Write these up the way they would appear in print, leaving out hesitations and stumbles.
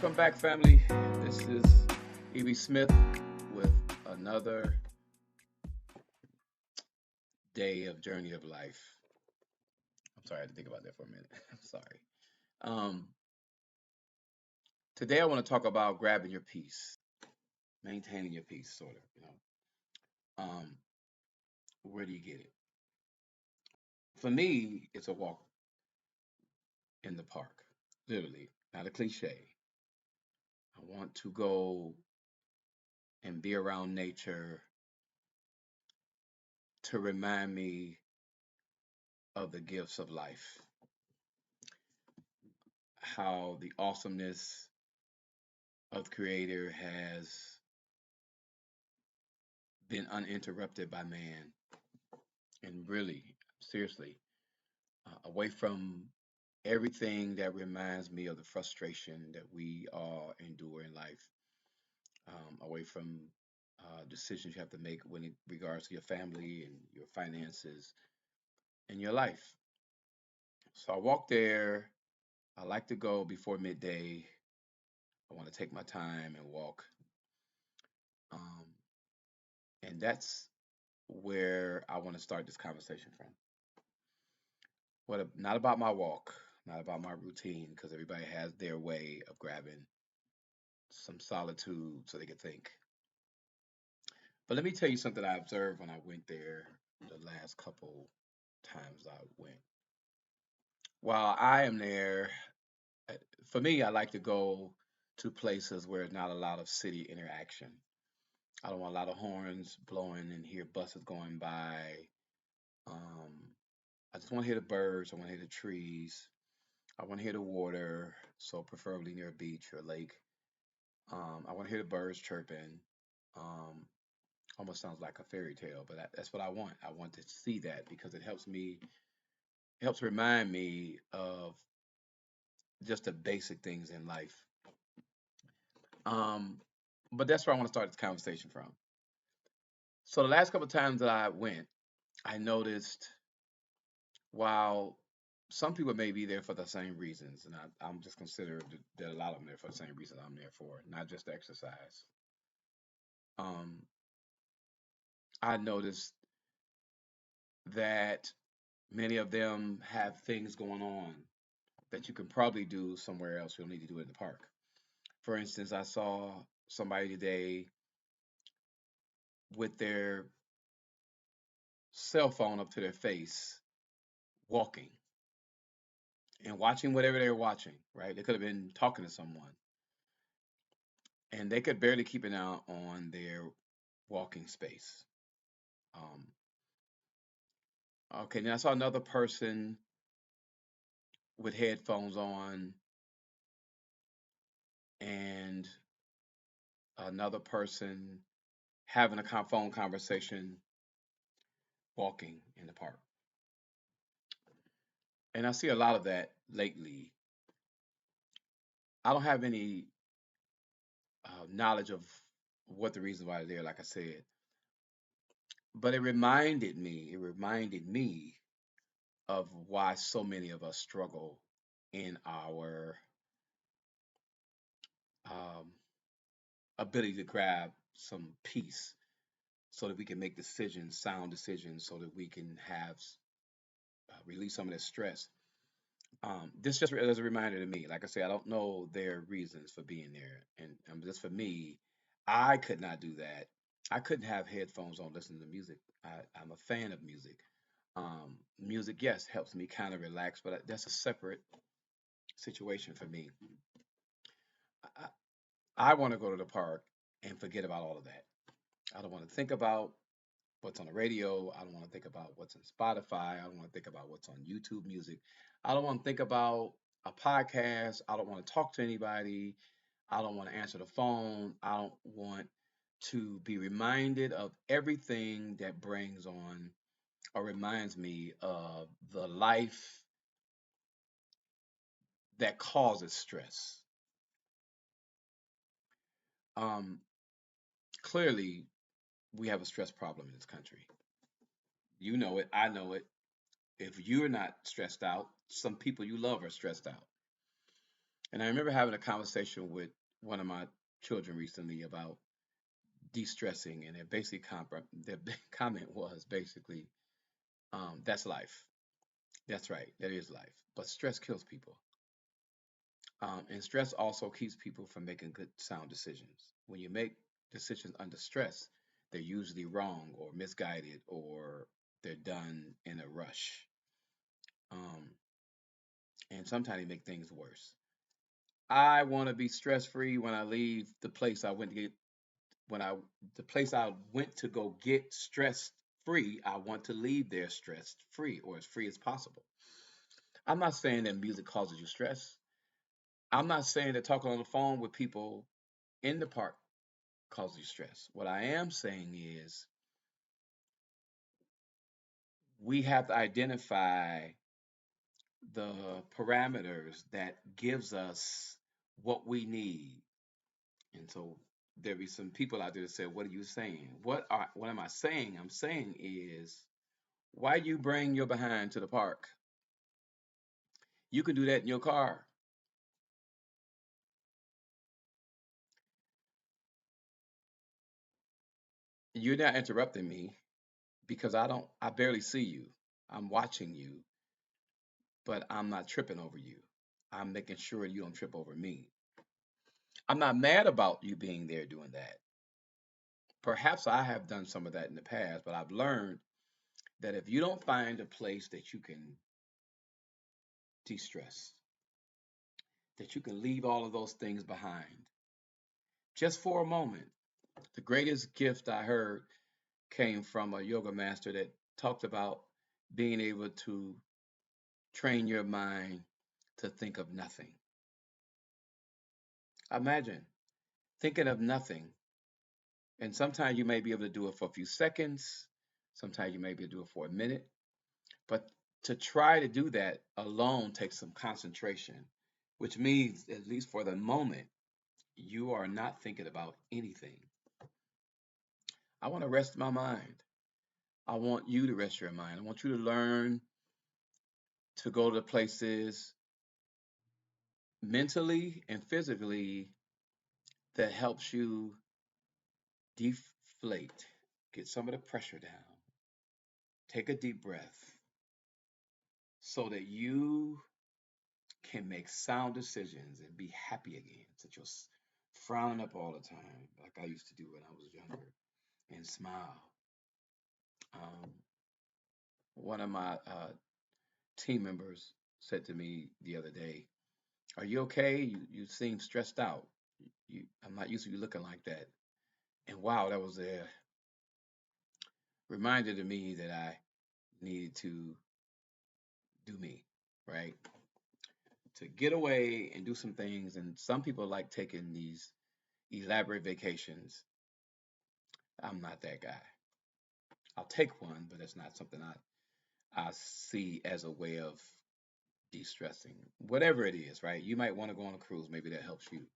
Welcome back, family. This is E.B. Smith with another day of Journey of Life. I'm sorry, I had to think about that for a minute. I'm sorry. Um, Today, I want to talk about grabbing your peace, maintaining your peace, sort of. Where do you get it? For me, it's a walk in the park, literally, not a cliche. I want to go and be around nature to remind me of the gifts of life, how the awesomeness of the Creator has been uninterrupted by man, and really, seriously, away from everything that reminds me of the frustration that we all endure in life, away from decisions you have to make when it regards to your family and your finances and your life. So I walk there. I like to go before midday. I want to take my time and walk. Um, and that's where I want to start this conversation from. Not about my walk, not about my routine, because everybody has their way of grabbing some solitude so they can think. But let me tell you something I observed when I went there the last couple times I went. While I am there, uh, for me, I like to go to places where there's not a lot of city interaction. I don't want a lot of horns blowing and hear buses going by. Um, I just want to hear the birds. I want to hear the trees. I want to hear the water, so preferably near a beach or lake. I want to hear the birds chirping. Um, Almost sounds like a fairy tale, but that's what I want. I want to see that because it helps remind me of just the basic things in life. Um, but that's where I want to start this conversation from. So the last couple of times that I went, I noticed while some people may be there for the same reasons, and I'm just consider that a lot of them there for the same reason I'm there for, not just to exercise. Um, I noticed that many of them have things going on that you can probably do somewhere else. You don't need to do it in the park. For instance, I saw somebody today with their cell phone up to their face walking and watching whatever they were watching, right? They could have been talking to someone and they could barely keep an eye on their walking space. Um, okay, then I saw another person with headphones on and another person having a phone conversation walking in the park. And I see a lot of that lately. I don't have any knowledge of what the reasons why they're there, like I said, but it reminded me of why so many of us struggle in our um, ability to grab some peace so that we can make decisions, sound decisions, so that we can have release some of that stress. This just as a reminder to me. Like I say, I don't know their reasons for being there, and just for me, I could not do that. I couldn't have headphones on listening to music. I'm a fan of music. Music, yes, helps me kind of relax, but that's a separate situation for me. I, I want to go to the park and forget about all of that. I don't want to think about what's on the radio. I don't want to think about what's on Spotify. I don't want to think about what's on YouTube Music. I don't want to think about a podcast. I don't want to talk to anybody. I don't want to answer the phone. I don't want to be reminded of everything that brings on or reminds me of the life that causes stress. Um, Clearly, we have a stress problem in this country. You know it. I know it. If you're not stressed out, some people you love are stressed out. And I remember having a conversation with one of my children recently about de-stressing, and their comment was basically, "That's life. That's right. That is life. But stress kills people, and stress also keeps people from making good, sound decisions. When you make decisions under stress, they're usually wrong or misguided, or they're done in a rush, um, and sometimes they make things worse. I want to be stress free when I leave the place I went to get when I the place I went to go get stress free. I want to leave there stress free or as free as possible. I'm not saying that music causes you stress. I'm not saying that talking on the phone with people in the park causes you stress. What I am saying is we have to identify the parameters that gives us what we need. And so there be some people out there that say, "What are you saying? What am I saying?" I'm saying is, why you bring your behind to the park? You can do that in your car. You're not interrupting me because I barely see you. I'm watching you, but I'm not tripping over you. I'm making sure you don't trip over me. I'm not mad about you being there doing that. Perhaps I have done some of that in the past, but I've learned that if you don't find a place that you can de-stress, that you can leave all of those things behind just for a moment. The greatest gift I heard came from a yoga master that talked about being able to train your mind to think of nothing. Imagine thinking of nothing. And sometimes you may be able to do it for a few seconds, sometimes you may be able to do it for a minute, but to try to do that alone takes some concentration, which means, at least for the moment, you are not thinking about anything. I want to rest my mind. I want you to rest your mind. I want you to learn to go to places mentally and physically that helps you deflate, get some of the pressure down, take a deep breath so that you can make sound decisions and be happy again. So that you're frowning up all the time, like I used to do when I was younger, and smile. Um, One of my team members said to me the other day, "Are you okay? You seem stressed out. I'm not used to you looking like that." And wow, that was a reminder to me that I needed to do me, right? To get away and do some things. And some people like taking these elaborate vacations. I'm not that guy. I'll take one, but it's not something I see as a way of de-stressing. Whatever it is, right? You might want to go on a cruise. Maybe that helps you.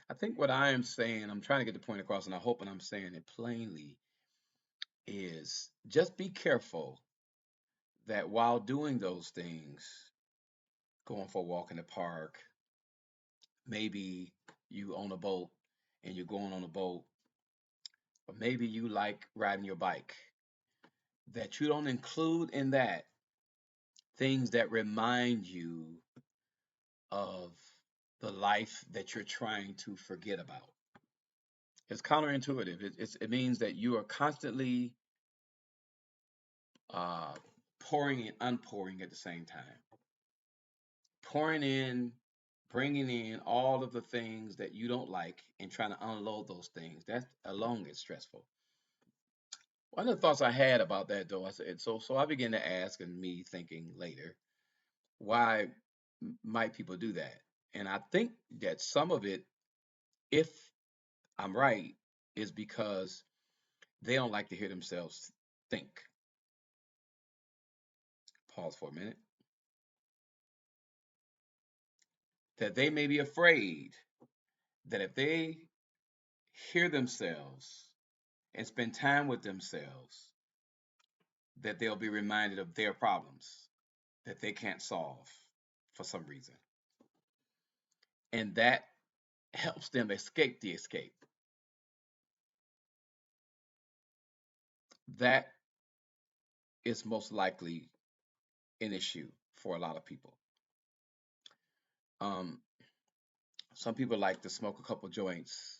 I think what I am saying, I'm trying to get the point across, and I hope I'm saying it plainly, is just be careful that while doing those things, going for a walk in the park, maybe you own a boat and you're going on a boat, or maybe you like riding your bike, that you don't include in that things that remind you of the life that you're trying to forget about. It's counterintuitive. It means that you are constantly uh, pouring and unpouring at the same time. Pouring in, bringing in all of the things that you don't like and trying to unload those things. That alone is stressful. One of the thoughts I had about that, though, I said, so I began to ask, and me thinking later, why might people do that? And I think that some of it, if I'm right, is because they don't like to hear themselves think. Pause for a minute. That they may be afraid that if they hear themselves and spend time with themselves, that they'll be reminded of their problems that they can't solve for some reason. and that helps them escape the escape. That is most likely an issue for a lot of people. Um, some people like to smoke a couple joints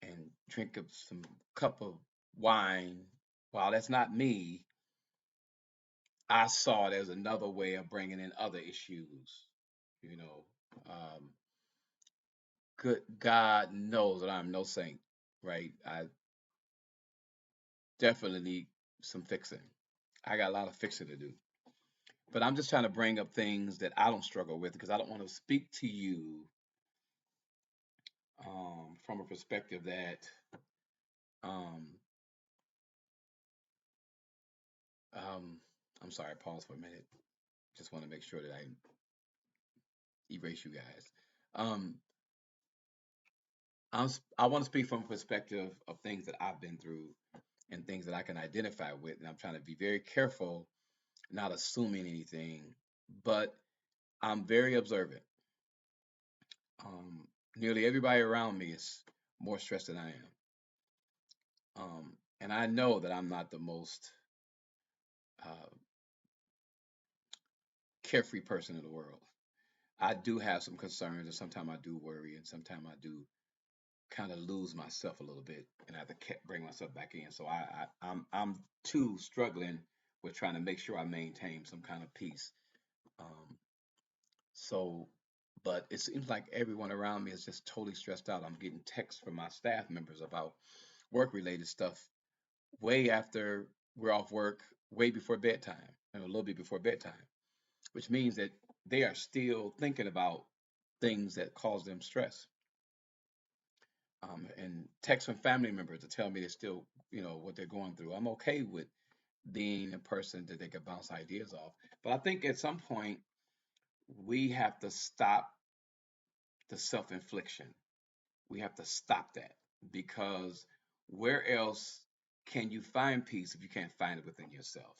and drink some cup of wine. While that's not me, I saw it as another way of bringing in other issues. You know, um, good God knows that I'm no saint, right? I definitely need some fixing. I got a lot of fixing to do. But I'm just trying to bring up things that I don't struggle with because I don't want to speak to you from a perspective that um, um, I'm sorry, pause for a minute. Just want to make sure that I erase you guys. Um, I want to speak from a perspective of things that I've been through and things that I can identify with. And I'm trying to be very careful, not assuming anything, but I'm very observant. Nearly everybody around me is more stressed than I am. And I know that I'm not the most uh, carefree person in the world. I do have some concerns, and sometimes I do worry, and sometimes I do kind of lose myself a little bit, and I have to bring myself back in. So I'm too struggling with trying to make sure I maintain some kind of peace. Um, so, but it seems like everyone around me is just totally stressed out. I'm getting texts from my staff members about work related stuff way after we're off work, way before bedtime, and a little bit before bedtime, which means that they are still thinking about things that cause them stress. And text from family members to tell me they're still, what they're going through. I'm okay with being a person that they can bounce ideas off. But I think at some point we have to stop the self-infliction. We have to stop that because where else can you find peace if you can't find it within yourself?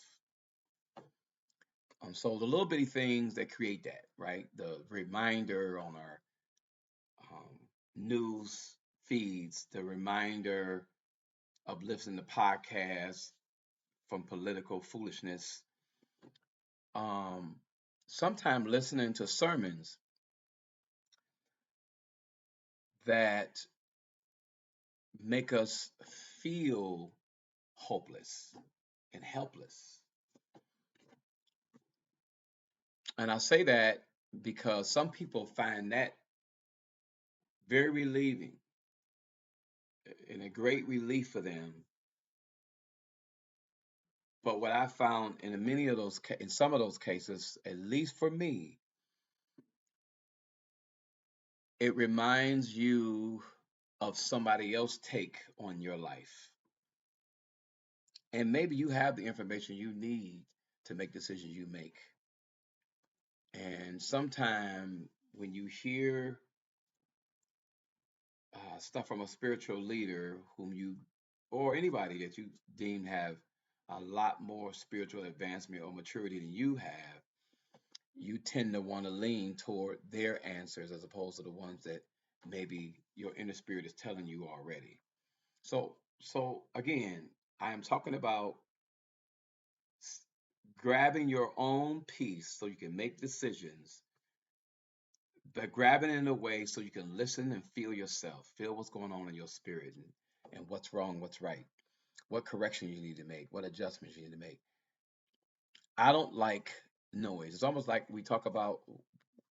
So the little bitty things that create that, right? The reminder on our um, news feeds, the reminder of listening to podcasts from political foolishness. Um, Sometimes listening to sermons that make us feel hopeless and helpless. And I say that because some people find that very relieving and a great relief for them. But what I found in many of those, in some of those cases, at least for me, it reminds you of somebody else's take on your life. And maybe you have the information you need to make decisions you make. And sometimes when you hear stuff from a spiritual leader whom you, or anybody that you deem have a lot more spiritual advancement or maturity than you have, you tend to want to lean toward their answers as opposed to the ones that maybe your inner spirit is telling you already. So again, I am talking about grabbing your own peace so you can make decisions, but grabbing it in a way so you can listen and feel yourself, feel what's going on in your spirit and what's wrong, what's right, what corrections you need to make, what adjustments you need to make. I don't like noise. It's almost like we talk about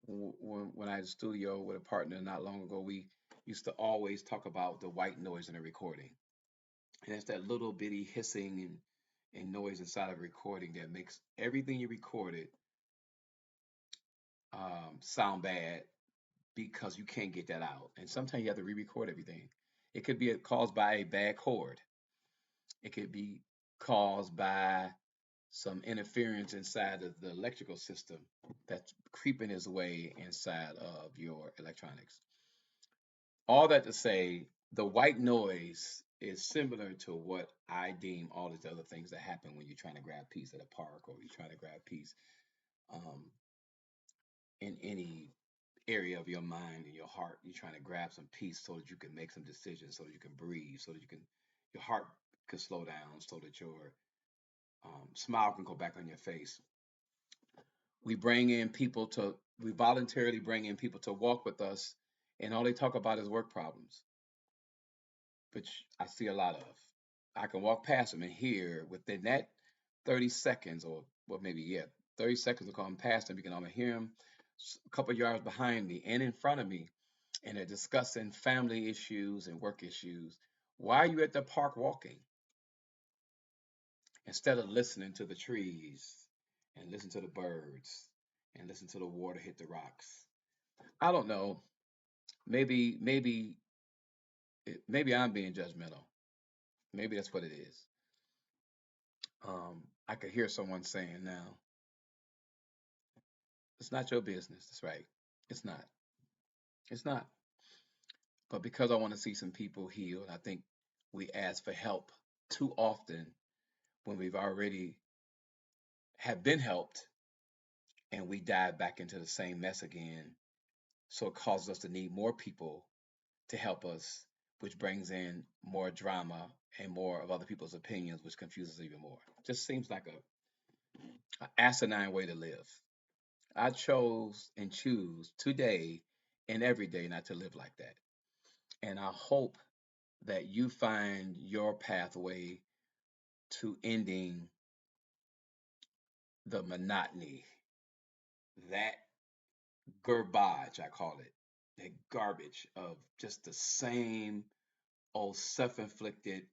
when I had a studio with a partner not long ago, we used to always talk about the white noise in a recording. And it's that little bitty hissing and noise inside of a recording that makes everything you recorded sound bad because you can't get that out. And sometimes you have to re-record everything. It could be caused by a bad cord. It could be caused by some interference inside of the electrical system that's creeping its way inside of your electronics. All that to say, the white noise is similar to what I deem all these other things that happen when you're trying to grab peace at a park or you're trying to grab peace um, in any area of your mind and your heart. You're trying to grab some peace so that you can make some decisions, so that you can breathe, so that your heart can slow down, so that your smile can go back on your face. We bring in people to, we voluntarily bring in people to walk with us, and all they talk about is work problems, which I see a lot of. I can walk past them and hear within that 30 seconds, or well, maybe, yeah, 30 seconds of going past them, you can almost hear them a couple yards behind me and in front of me, and they're discussing family issues and work issues. Why are you at the park walking instead of listening to the trees and listen to the birds and listen to the water hit the rocks? I don't know. Maybe I'm being judgmental. Maybe that's what it is. I could hear someone saying now, it's not your business. That's right. It's not. It's not. But because I want to see some people healed, I think we ask for help too often when we've already have been helped, and we dive back into the same mess again. So it causes us to need more people to help us, which brings in more drama and more of other people's opinions, which confuses even more. Just seems like a asinine way to live. I chose and choose today and every day not to live like that. And I hope that you find your pathway to ending the monotony, that garbage, I call it, that garbage of just the same old self inflicted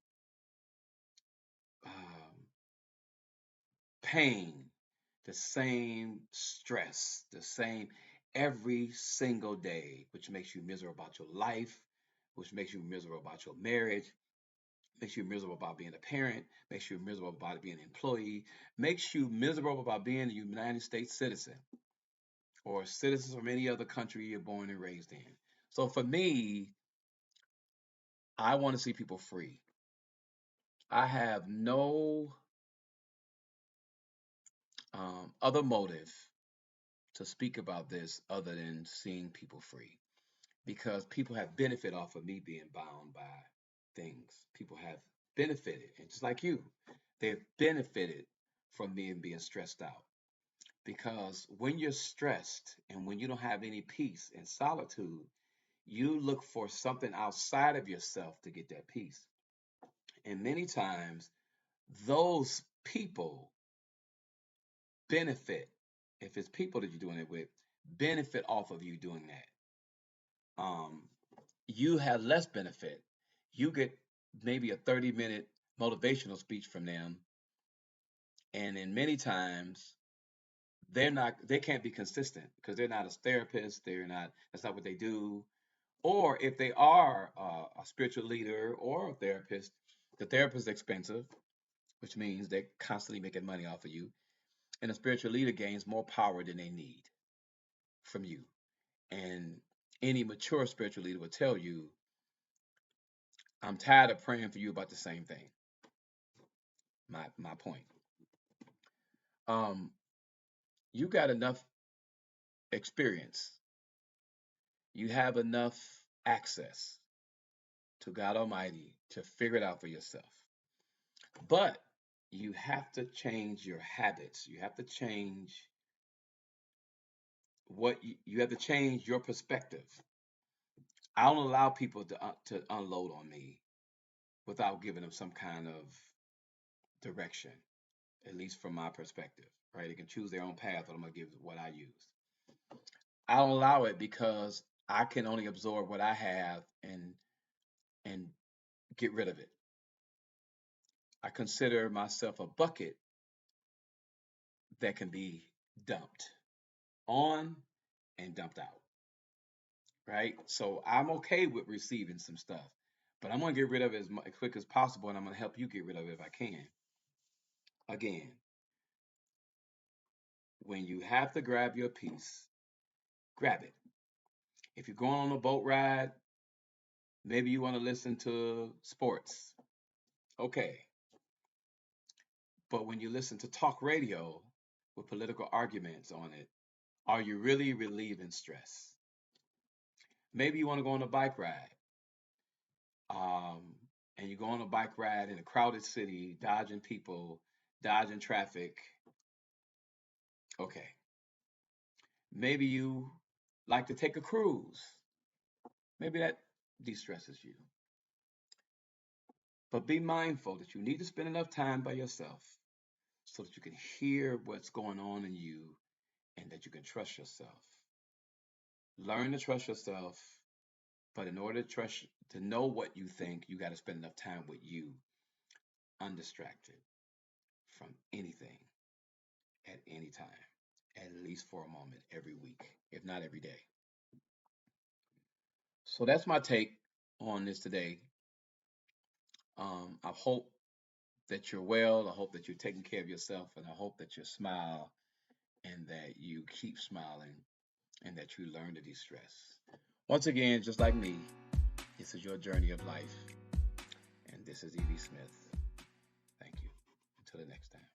um, pain, the same stress, the same every single day, which makes you miserable about your life, which makes you miserable about your marriage, makes you miserable about being a parent, makes you miserable about being an employee, makes you miserable about being a United States citizen or citizens from any other country you're born and raised in. So for me, I want to see people free. I have no other motive to speak about this other than seeing people free, because people have benefit off of me being bound by things. People have benefited, and just like you, they've benefited from me being stressed out. Because when you're stressed and when you don't have any peace and solitude, you look for something outside of yourself to get that peace. And many times, those people benefit, if it's people that you're doing it with, benefit off of you doing that. You have less benefit. You get maybe a 30-minute motivational speech from them, and then many times they can't be consistent because they're not a therapist, they're not, that's not what they do. Or if they are a spiritual leader or a therapist, the therapist is expensive, which means they're constantly making money off of you, and a spiritual leader gains more power than they need from you. And any mature spiritual leader will tell you, I'm tired of praying for you about the same thing. My point. Um, you got enough experience. You have enough access to God Almighty to figure it out for yourself. But you have to change your habits. You have to change you have to change your perspective. I don't allow people to unload on me without giving them some kind of direction, at least from my perspective. Right? They can choose their own path, but I'm gonna give what I use. I don't allow it because I can only absorb what I have and get rid of it. I consider myself a bucket that can be dumped on and dumped out, right? So I'm okay with receiving some stuff, but I'm gonna get rid of it as quick as possible, and I'm gonna help you get rid of it if I can. Again, when you have to grab your piece, grab it. If you're going on a boat ride, maybe you want to listen to sports. Okay. But when you listen to talk radio with political arguments on it, are you really relieving stress? Maybe you want to go on a bike ride, um, and you go on a bike ride in a crowded city, dodging people, dodging traffic. Okay. Maybe you like to take a cruise. Maybe that de-stresses you. But be mindful that you need to spend enough time by yourself so that you can hear what's going on in you and that you can trust yourself. Learn to trust yourself, but in order to know what you think, you got to spend enough time with you, undistracted from anything at any time, at least for a moment every week, if not every day. So that's my take on this today. I hope that you're well. I hope that you're taking care of yourself, and I hope that you smile and that you keep smiling and that you learn to de-stress. Once again, just like me, this is your journey of life, and this is Evie Smith. Thank you. Until the next time.